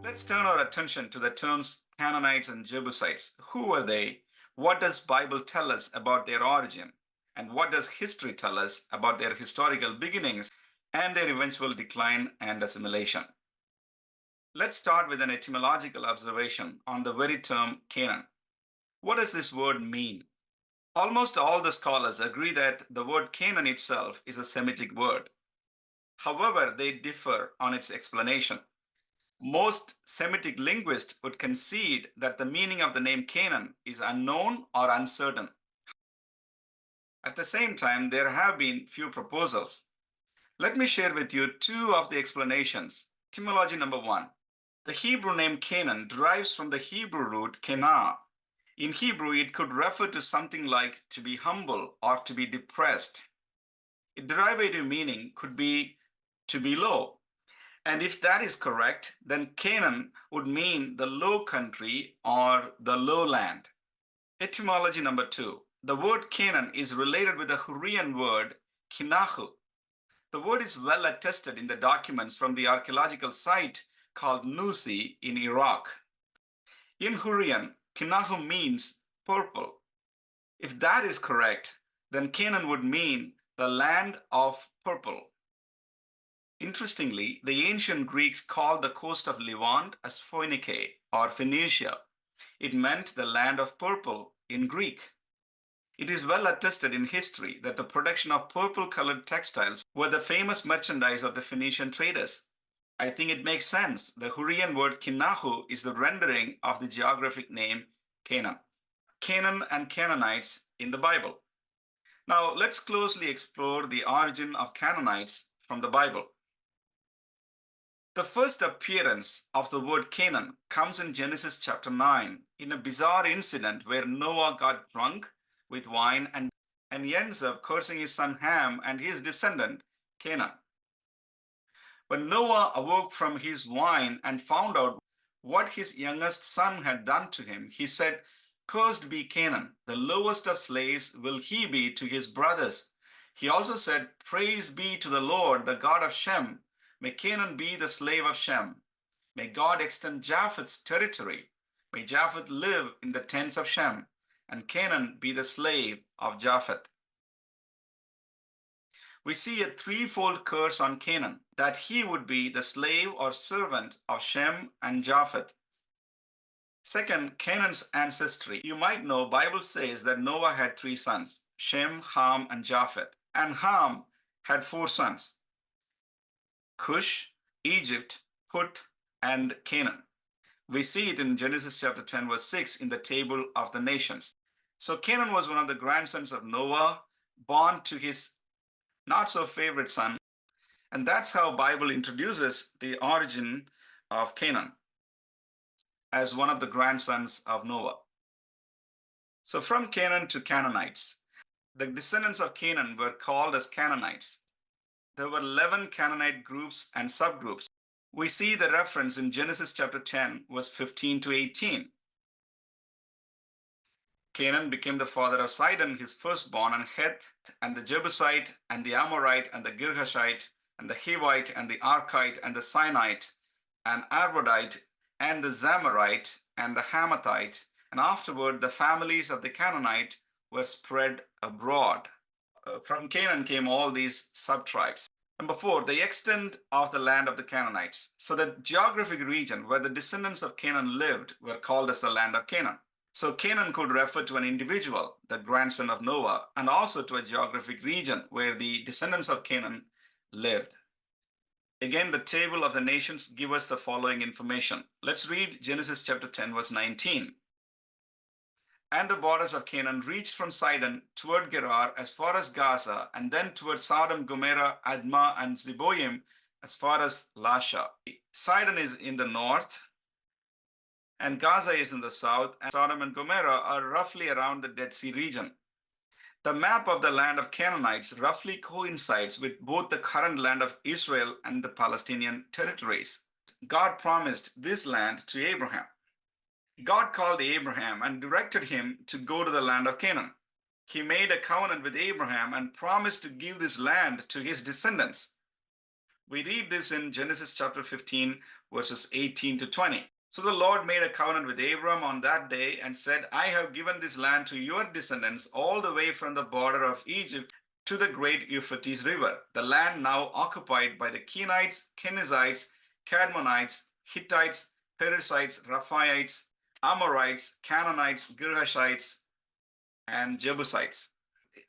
Let's turn our attention to the terms Canaanites and Jebusites. Who are they? What does Bible tell us about their origin? And what does history tell us about their historical beginnings and their eventual decline and assimilation? Let's start with an etymological observation on the very term Canaan. What does this word mean? Almost all the scholars agree that the word Canaan itself is a Semitic word. However, they differ on its explanation. Most Semitic linguists would concede that the meaning of the name Canaan is unknown or uncertain. At the same time, there have been few proposals. Let me share with you two of the explanations. Etymology number one. The Hebrew name Canaan derives from the Hebrew root Kenah. In Hebrew, it could refer to something like to be humble or to be depressed. A derivative meaning could be to be low. And if that is correct, then Canaan would mean the low country or the lowland. Etymology number two. The word Canaan is related with the Hurrian word Kinahu. The word is well attested in the documents from the archaeological site called Nusi in Iraq. In Hurrian, Kinahu means purple. If that is correct, then Canaan would mean the land of purple. Interestingly, the ancient Greeks called the coast of Levant as Phoenike or Phoenicia. It meant the land of purple in Greek. It is well attested in history that the production of purple-colored textiles were the famous merchandise of the Phoenician traders. I think it makes sense. The Hurrian word Kinahu is the rendering of the geographic name Canaan. Canaan and Canaanites in the Bible. Now, let's closely explore the origin of Canaanites from the Bible. The first appearance of the word Canaan comes in Genesis chapter 9 in a bizarre incident where Noah got drunk with wine and he ends up cursing his son Ham and his descendant Canaan. When Noah awoke from his wine and found out what his youngest son had done to him, he said, "Cursed be Canaan, the lowest of slaves will he be to his brothers." He also said, "Praise be to the Lord, the God of Shem. May Canaan be the slave of Shem. May God extend Japheth's territory. May Japheth live in the tents of Shem, and Canaan be the slave of Japheth." We see a threefold curse on Canaan, that he would be the slave or servant of Shem and Japheth. Second, Canaan's ancestry. You might know Bible says that Noah had three sons, Shem, Ham, and Japheth. And Ham had four sons, Cush, Egypt, Put, and Canaan. We see it in Genesis chapter 10, verse 6 in the table of the nations. So Canaan was one of the grandsons of Noah, born to his not so favorite son. And that's how Bible introduces the origin of Canaan as one of the grandsons of Noah. So from Canaan to Canaanites, the descendants of Canaan were called as Canaanites. There were 11 Canaanite groups and subgroups. We see the reference in Genesis chapter 10, verse 15 to 18. Canaan became the father of Sidon, his firstborn, and Heth, and the Jebusite, and the Amorite, and the Girgashite, and the Hivite, and the Archite, and the Sinite, and Arvadite, and the Zamarite, and the Hamathite. And afterward, the families of the Canaanite were spread abroad. From Canaan came all these sub-tribes. Number four, the extent of the land of the Canaanites. So the geographic region where the descendants of Canaan lived were called as the land of Canaan. So Canaan could refer to an individual, the grandson of Noah, and also to a geographic region where the descendants of Canaan lived. Again, the table of the nations give us the following information. Let's read Genesis chapter 10, verse 19. And the borders of Canaan reached from Sidon toward Gerar as far as Gaza, and then toward Sodom, Gomorrah, Admah, and Zeboim as far as Lasha. Sidon is in the north, and Gaza is in the south, and Sodom and Gomorrah are roughly around the Dead Sea region. The map of the land of Canaanites roughly coincides with both the current land of Israel and the Palestinian territories. God promised this land to Abraham. God called Abraham and directed him to go to the land of Canaan. He made a covenant with Abraham and promised to give this land to his descendants. We read this in Genesis chapter 15, verses 18 to 20. So the Lord made a covenant with Abram on that day and said, I have given this land to your descendants all the way from the border of Egypt to the great Euphrates River, the land now occupied by the Kenites, Kenizzites, Cadmonites, Hittites, Perizzites, Rephaites, Amorites, Canaanites, Girgashites, and Jebusites.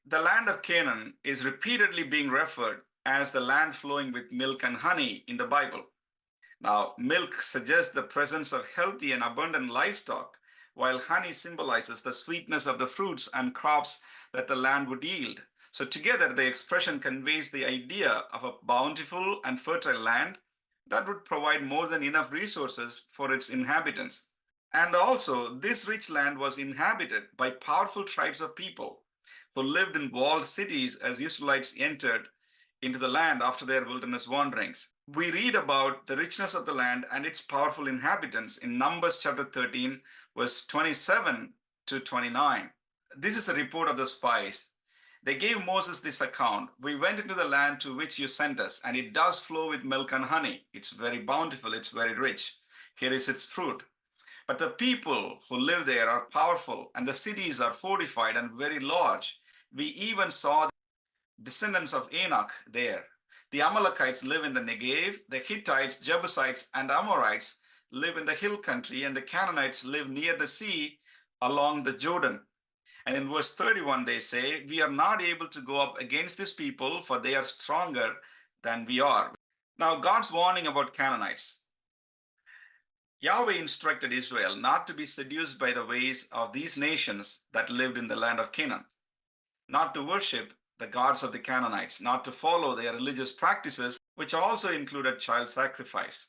The land of Canaan is repeatedly being referred as the land flowing with milk and honey in the Bible. Now, milk suggests the presence of healthy and abundant livestock, while honey symbolizes the sweetness of the fruits and crops that the land would yield. So, together, the expression conveys the idea of a bountiful and fertile land that would provide more than enough resources for its inhabitants. And also, this rich land was inhabited by powerful tribes of people who lived in walled cities as Israelites entered into the land after their wilderness wanderings. We read about the richness of the land and its powerful inhabitants in Numbers chapter 13, verse 27 to 29. This is a report of the spies. They gave Moses this account. We went into the land to which you sent us, and it does flow with milk and honey. It's very bountiful, it's very rich. Here is its fruit. But the people who live there are powerful, and the cities are fortified and very large. We even saw descendants of Enoch there. The Amalekites live in the Negev, the Hittites, Jebusites, and Amorites live in the hill country, and the Canaanites live near the sea along the Jordan. And in verse 31, they say, we are not able to go up against these people, for they are stronger than we are. Now, God's warning about Canaanites. Yahweh instructed Israel not to be seduced by the ways of these nations that lived in the land of Canaan, not to worship the gods of the Canaanites, not to follow their religious practices, which also included child sacrifice.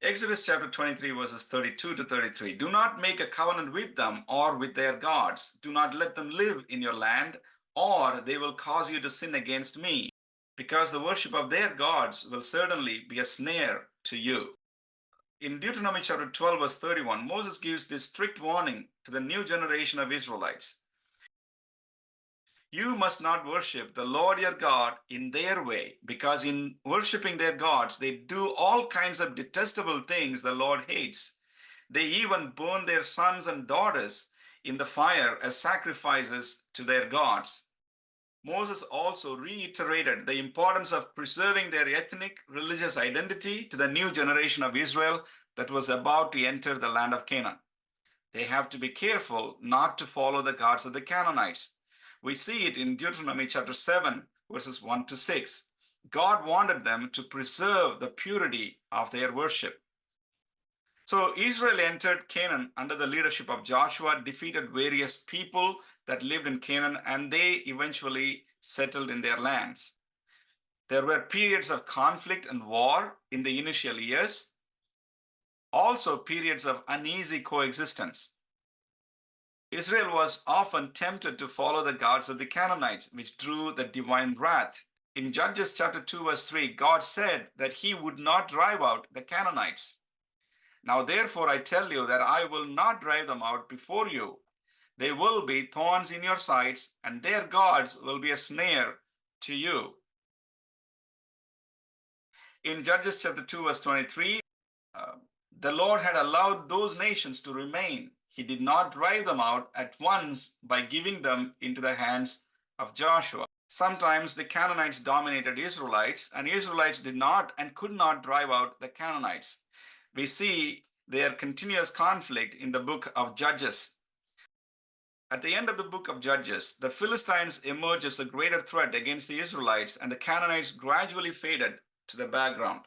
Exodus chapter 23, verses 32 to 33. Do not make a covenant with them or with their gods. Do not let them live in your land, or they will cause you to sin against me, because the worship of their gods will certainly be a snare to you. In Deuteronomy chapter 12, verse 31, Moses gives this strict warning to the new generation of Israelites. You must not worship the Lord your God in their way, because in worshiping their gods, they do all kinds of detestable things the Lord hates. They even burn their sons and daughters in the fire as sacrifices to their gods. Moses also reiterated the importance of preserving their ethnic religious identity to the new generation of Israel that was about to enter the land of Canaan. They have to be careful not to follow the gods of the Canaanites. We see it in Deuteronomy chapter 7, verses 1 to 6. God wanted them to preserve the purity of their worship. So Israel entered Canaan under the leadership of Joshua, defeated various people that lived in Canaan, and they eventually settled in their lands. There were periods of conflict and war in the initial years, also periods of uneasy coexistence. Israel was often tempted to follow the gods of the Canaanites, which drew the divine wrath. In Judges chapter 2, verse 3, God said that he would not drive out the Canaanites. Now, therefore, I tell you that I will not drive them out before you. They will be thorns in your sides, and their gods will be a snare to you. In Judges chapter 2, verse 23, the Lord had allowed those nations to remain. He did not drive them out at once by giving them into the hands of Joshua. Sometimes the Canaanites dominated Israelites, and Israelites did not and could not drive out the Canaanites. We see their continuous conflict in the book of Judges. At the end of the book of Judges, the Philistines emerged as a greater threat against the Israelites, and the Canaanites gradually faded to the background.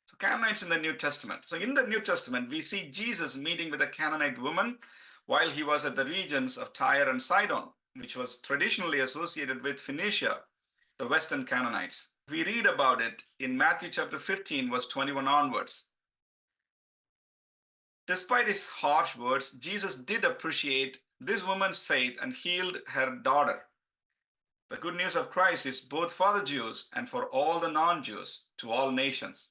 So Canaanites in the New Testament. So in the New Testament, we see Jesus meeting with a Canaanite woman while he was at the regions of Tyre and Sidon, which was traditionally associated with Phoenicia, the Western Canaanites. We read about it in Matthew chapter 15, verse 21 onwards. Despite his harsh words, Jesus did appreciate this woman's faith and healed her daughter. The good news of Christ is both for the Jews and for all the non-Jews, to all nations.